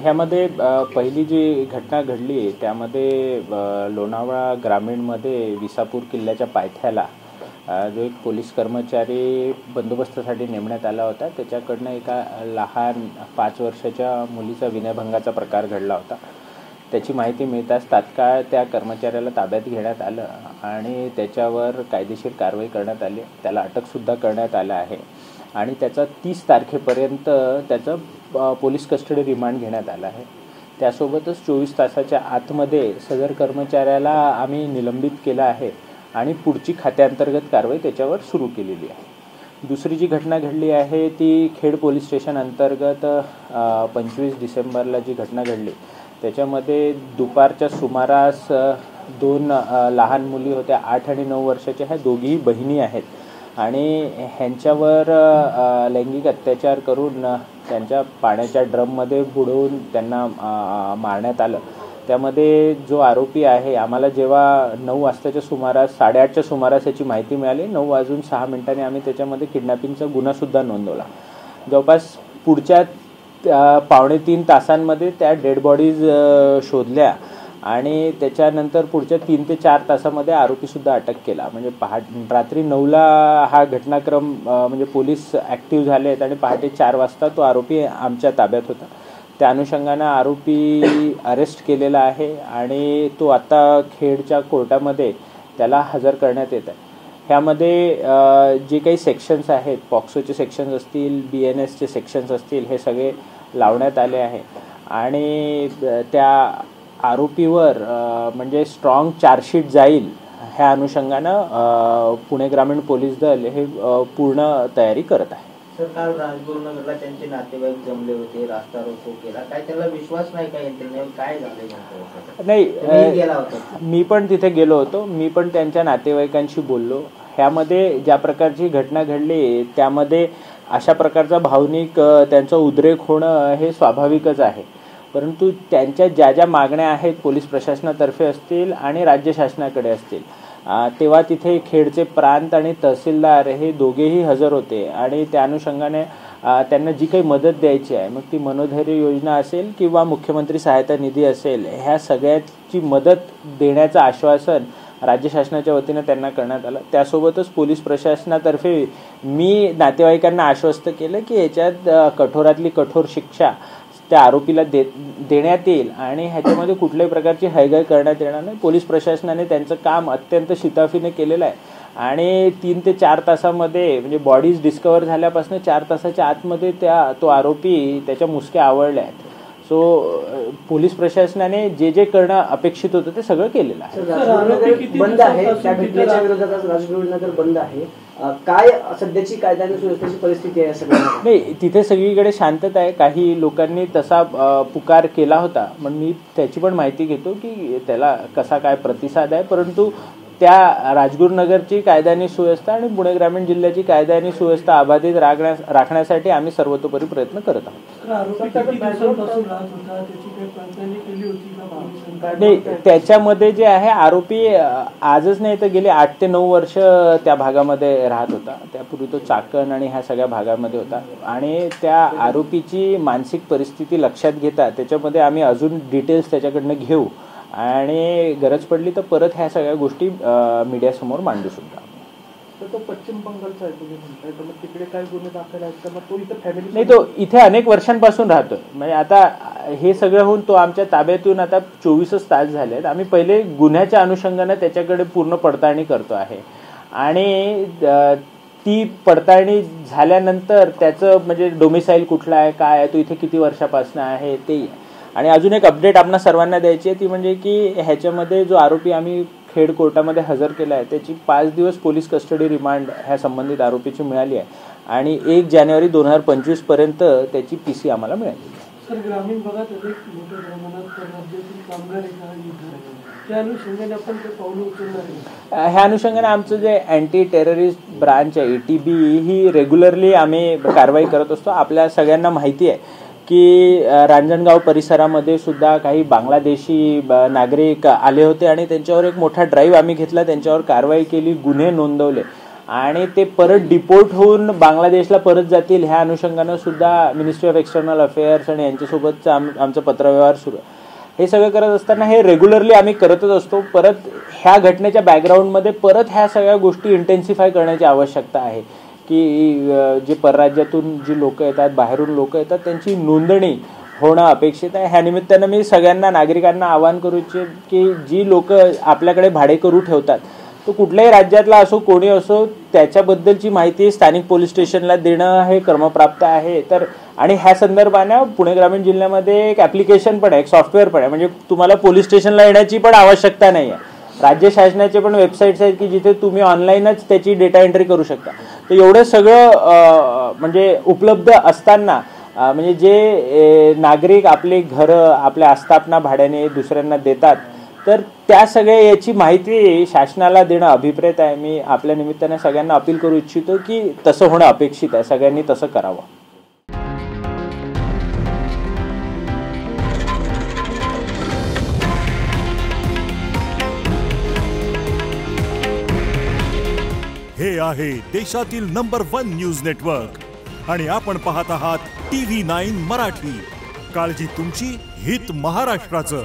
ह्यामध्ये पहिली जी घटना घडली त्यामध्ये लोणावळा ग्रामीणमध्ये विसापूर किल्ल्याच्या पायथ्याला जो एक पोलीस कर्मचारी बंदोबस्तासाठी नेमण्यात आला होता त्याच्याकडनं एका लहान 5 वर्षाच्या मुलीचा विनयभंगाचा प्रकार घडला होता। त्याची माहिती मिळताच तात्काळ त्या कर्मचाऱ्याला ताब्यात घेण्यात आलं आणि त्याच्यावर कायदेशीर कारवाई करण्यात आली। त्याला अटकसुद्धा करण्यात आलं आहे आणि त्याचा 30 तारखेपर्यंत त्याचं पोलीस कस्टडी रिमांड घेण्यात आलं आहे। त्यासोबतच 24 तासाच्या आतमध्ये सदर कर्मचाऱ्याला आम्ही निलंबित केलं आहे आणि पुढची खात्यांतर्गत कारवाई त्याच्यावर सुरू केलेली आहे। दुसरी जी घटना घडली आहे ती खेड पोलीस स्टेशन अंतर्गत 25 डिसेंबरला जी घटना घडली त्याच्यामध्ये दुपारच्या सुमारास 2 लहान मुली होत्या, 8 आणि 9 वर्षाच्या। ह्या दोघीही बहिणी आहेत आणि ह्यांच्यावर लैंगिक अत्याचार करून त्यांच्या पाण्याच्या ड्रममध्ये बुडवून त्यांना मारण्यात आलं। त्यामध्ये जो आरोपी आहे आम्हाला जेव्हा 9 वाजताच्या सुमारास 8:30च्या सुमारास याची माहिती मिळाली, 9:06 आम्ही त्याच्यामध्ये किडनॅपिंगचा गुन्हासुद्धा नोंदवला। जवळपास पुढच्या 2.5-3 तासांमध्ये त्या डेड बॉडीज शोधल्या आणि त्याच्यानंतर पुढच्या 3 ते 4 तासामध्ये आरोपीसुद्धा अटक केला। म्हणजे रात्री 9ला हा घटनाक्रम म्हणजे पोलीस ॲक्टिव्ह झाले आहेत आणि पहाटे 4 वाजता तो आरोपी आमच्या ताब्यात होता। त्या अनुषंगानं आरोपी अरेस्ट केलेला आहे आणि तो आता खेडच्या कोर्टामध्ये त्याला हजर करण्यात येत आहे। ह्यामध्ये जे काही सेक्शन्स आहेत, पॉक्सोचे सेक्शन्स असतील, BNSचे सेक्शन्स असतील, हे सगळे लावण्यात आले आहे आणि त्या आरोपीवर म्हणजे स्ट्रॉंग चार्जशीट जाईल ह्या अनुषंगानं पुणे ग्रामीण पोलीस दल हे पूर्ण तयारी करत आहे। काल राजगुरुनगरला त्यांचे नातेवाईक जमले होते, रास्ता रोको केला, काय त्याला विश्वास नाही का यंत्रणेवर, काय झाले? नाही, मी पण तिथे गेलो होतो, मी पण त्यांच्या नातेवाईकांशी बोललो। ह्यामध्ये ज्या प्रकारची घटना घडली त्यामध्ये अशा प्रकारचा भावनिक त्यांचा उद्रेक होणं हे स्वाभाविकच आहे, परंतु त्यांच्या ज्या ज्या मागण्या आहेत पोलीस प्रशासनातर्फे असतील आणि राज्य शासनाकडे असतील तेव्हा तिथे खेडचे प्रांत आणि तहसीलदार हे दोघेही हजर होते आणि त्या अनुषंगाने त्यांना जी काही मदत द्यायची आहे, मग ती मनोधैर्य योजना असेल किंवा मुख्यमंत्री सहायता निधी असेल, ह्या सगळ्याची मदत देण्याचं आश्वासन राज्य शासनाच्या वतीनं त्यांना करण्यात आलं। त्यासोबतच पोलीस प्रशासनातर्फे मी नातेवाईकांना आश्वस्त केलं की याच्यात कठोरातली कठोर शिक्षा त्या आरोपीला देण्यात येईल आणि ह्याच्यामध्ये कुठल्याही प्रकारची हयगय करण्यात येणार नाही। पोलीस प्रशासनाने त्यांचं काम अत्यंत शिताफीने केलेलं आहे आणि 3 ते 4 तासामध्ये म्हणजे बॉडीज डिस्कवर झाल्यापासून 4 तासाच्या आतमध्ये तो आरोपी त्याच्या मुसक्या आवळल्या आहेत। सो पोलीस प्रशासनाने जे जे करणं अपेक्षित होतं ते सगळं केलेलं आहे। बंद आहे, त्या घटनेच्या विरोधात राजगुरुनगर बंद आहे, काय सध्याची कायदा आणि सुव्यवस्थेची परिस्थिती आहे? नाही, तिथे सगळीकडे शांतता आहे। काही लोकांनी तसा पुकार केला होता, पण मी त्याची पण माहिती घेतो की त्याला कसा काय प्रतिसाद आहे, परंतु त्या राजगुरुनगरची कायदा आणि सुव्यवस्था आणि पुणे ग्रामीण जिल्ह्याची कायदा आणि सुव्यवस्था अबाधित राखण्यासाठी आम्ही सर्वतोपरी प्रयत्न करत आहोत। नाही, त्याच्यामध्ये जे आहे आरोपी आजच नाही तर गेले 8 ते 9 वर्ष त्या भागामध्ये राहत होता। त्यापूर्वी तो चाकण आणि ह्या सगळ्या भागामध्ये होता आणि त्या आरोपीची मानसिक परिस्थिती लक्षात घेता त्याच्यामध्ये आम्ही अजून डिटेल्स त्याच्याकडनं घेऊ आणि गरज पडली तर परत ह्या सगळ्या गोष्टी मीडियासमोर मांडू सुद्धा। तर तो पश्चिम बंगालचा आहे तुम्ही म्हणताय, तर मग तिकडे काय गुन्हे दाखल आहेत तर मग तो इथे फॅमिली नाही, तो इथे अनेक वर्षांपासून राहतोय। म्हणजे आता हे सगळं होऊन तो आमच्या ताब्यात येऊन आता 24 तास झाले आहेत। आम्ही पहिले गुन्ह्याच्या अनुषंगाने त्याच्याकडे पूर्ण पडताळणी करतो आहे आणि ती पडताळणी झाल्यानंतर त्याचं म्हणजे डोमिसाईल कुठला आहे, काय आहे, तो इथे किती वर्षापासून आहे ते। आणि अजून एक अपडेट आपणा सर्वांना द्यायची आहे ती म्हणजे की ह्याच्यामध्ये जो आरोपी आम्ही खेड कोर्टामध्ये हजर केला आहे त्याची 5 दिवस पोलीस कस्टडी रिमांड ह्या संबंधित आरोपीची मिळाली आहे आणि 1 जानेवारी 2025 पर्यंत त्याची PC आम्हाला मिळाली आहे। सर, ग्रामीण भागात अनेक मोठ्या प्रमाणात राज्यातील कामगार त्या अनुषंगाने आपण ते पावलं उचलणार आहे? ह्या अनुषंगाने आमचं जे अँटी टेररिस्ट ब्रांच आहे ATB ही रेग्युलरली आम्ही कारवाई करत असतो। आपल्या सगळ्यांना माहिती आहे की रांजणगाव परिसरामध्ये सुद्धा काही बांगलादेशी नागरिक आले होते आणि त्यांच्यावर एक मोठा ड्राईव्ह आम्ही घेतला, त्यांच्यावर कारवाई केली, गुन्हे नोंदवले आणि ते परत डिपोर्ट होऊन बांगलादेशला परत जातील ह्या अनुषंगानं सुद्धा मिनिस्ट्री ऑफ एक्सटर्नल अफेअर्स आणि यांच्यासोबतचं आमचं पत्रव्यवहार सुरू आहे. हे सगळं करत असताना हे रेग्युलरली आम्ही करतच असतो. परत ह्या घटनेच्या बॅकग्राऊंडमध्ये परत ह्या सगळ्या गोष्टी इंटेन्सिफाय करण्याची आवश्यकता आहे की जे परराज्यातून जी लोक येतात, बाहेरून लोक येतात, त्यांची नोंदणी होणं अपेक्षित आहे. ह्या निमित्तानं मी सगळ्यांना नागरिकांना आवाहन करू इच्छितो की जी लोक आपल्याकडे भाडेकरू ठेवतात, तो कुठल्याही राज्यातला असो, कोणी असो, त्याच्याबद्दलची माहिती स्थानिक पोलीस स्टेशनला देणं हे क्रमप्राप्त आहे. तर आणि ह्या संदर्भानं पुणे ग्रामीण जिल्ह्यामध्ये एक ॲप्लिकेशन पण आहे, एक सॉफ्टवेअर पण आहे, म्हणजे तुम्हाला पोलीस स्टेशनला येण्याची पण आवश्यकता नाही आहे. राज्य शासनाचे पण वेबसाईट्स आहेत की जिथे तुम्ही ऑनलाईनच त्याची डेटा एंट्री करू शकता. तर एवढं सगळं म्हणजे उपलब्ध असताना म्हणजे जे नागरिक आपली घरं, आपल्या आस्थापना भाड्याने दुसऱ्यांना देतात, तर त्या सगळ्या याची माहिती शासनाला देणं अभिप्रेत आहे. मी आपल्या निमित्ताने सगळ्यांना अपील करू इच्छितो की तसं होणं अपेक्षित आहे, सगळ्यांनी तसं करावं. हे आहे देशातील नंबर 1 न्यूज नेटवर्क आणि आपण पाहत आहात TV9 मराठी. काळजी तुमची, हित महाराष्ट्राचं.